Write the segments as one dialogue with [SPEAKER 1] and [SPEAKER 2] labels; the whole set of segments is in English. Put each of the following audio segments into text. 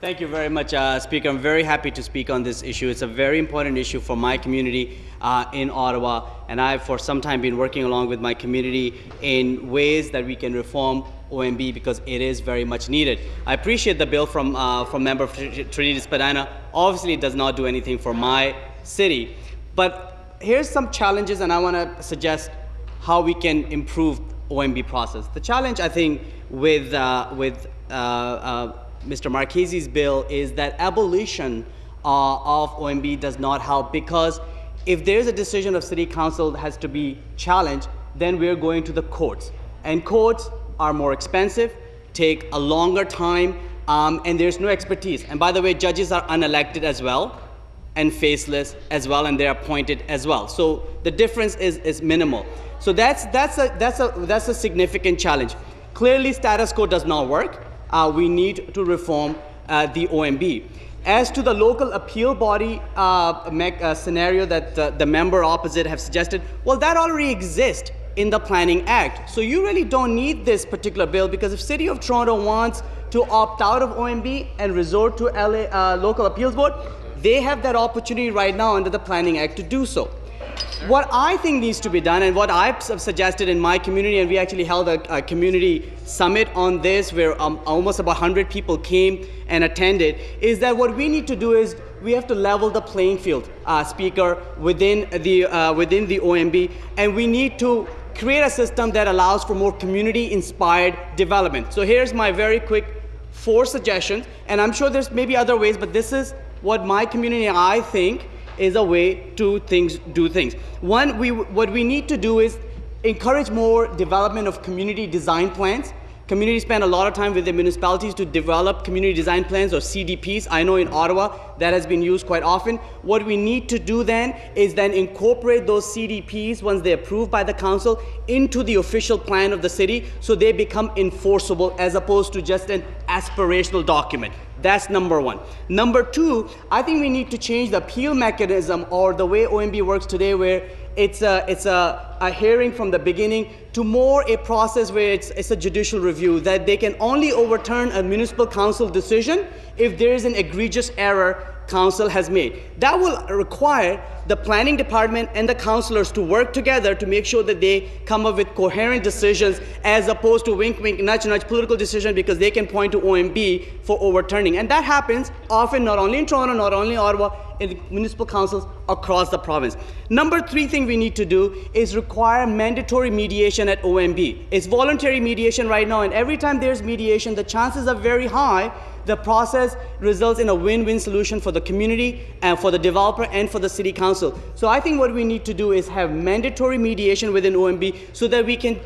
[SPEAKER 1] Thank you very much, Speaker. I'm very happy to speak on this issue. It's a very important issue for my community in Ottawa, and I've for some time been working along with my community in ways that we can reform OMB because it is very much needed. I appreciate the bill from Member Trinity Spadina. Obviously, it does not do anything for my city, but here's some challenges, and I want to suggest how we can improve OMB process. The challenge, I think, with Mr. Marchese's bill is that abolition of OMB does not help, because if there's a decision of City Council that has to be challenged, then we're going to the courts. And courts are more expensive, take a longer time, and there's no expertise. And by the way, judges are unelected as well, and faceless as well, and they're appointed as well. So the difference is minimal. So that's a significant challenge. Clearly, status quo does not work. We need to reform the OMB. As to the local appeal body scenario that the member opposite have suggested, well, that already exists in the Planning Act. So you really don't need this particular bill, because if City of Toronto wants to opt out of OMB and resort to LA local appeals board, they have that opportunity right now under the Planning Act to do so. What I think needs to be done, and what I've suggested in my community, and we actually held a community summit on this where almost about 100 people came and attended, is that what we need to do is we have to level the playing field, Speaker, within the OMB, and we need to create a system that allows for more community-inspired development. So here's my very quick 4 suggestions, and I'm sure there's maybe other ways, but this is what my community, I think, is a way to do things. One, what we need to do is encourage more development of community design plans. Communities spend a lot of time with the municipalities to develop community design plans, or CDPs. I know in Ottawa that has been used quite often. What we need to do then is incorporate those CDPs, once they're approved by the council, into the official plan of the city, so they become enforceable as opposed to just an aspirational document. That's number 1. Number 2, I think we need to change the appeal mechanism, or the way OMB works today, where it's a hearing from the beginning, to more a process where it's a judicial review, that they can only overturn a municipal council decision if there is an egregious error council has made. That will require the planning department and the councillors to work together to make sure that they come up with coherent decisions, as opposed to wink, wink, nudge, nudge political decision, because they can point to OMB for overturning. And that happens often, not only in Toronto, not only in Ottawa, in municipal councils across the province. Number 3 thing we need to do is require mandatory mediation at OMB. It's voluntary mediation right now, and every time there's mediation, the chances are very high the process results in a win-win solution for the community and for the developer and for the city council. So I think what we need to do is have mandatory mediation within OMB, so that we can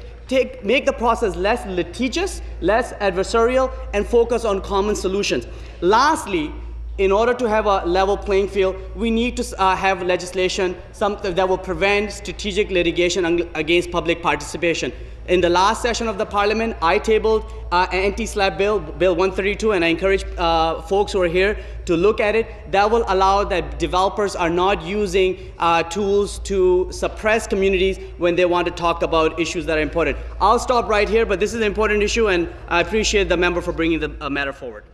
[SPEAKER 1] make the process less litigious, less adversarial, and focus on common solutions. Lastly, in order to have a level playing field, we need to have legislation that will prevent strategic litigation against public participation. In the last session of the Parliament, I tabled an anti-SLAPP bill, Bill 132, and I encourage folks who are here to look at it. That will allow that developers are not using tools to suppress communities when they want to talk about issues that are important. I'll stop right here, but this is an important issue, and I appreciate the member for bringing the matter forward.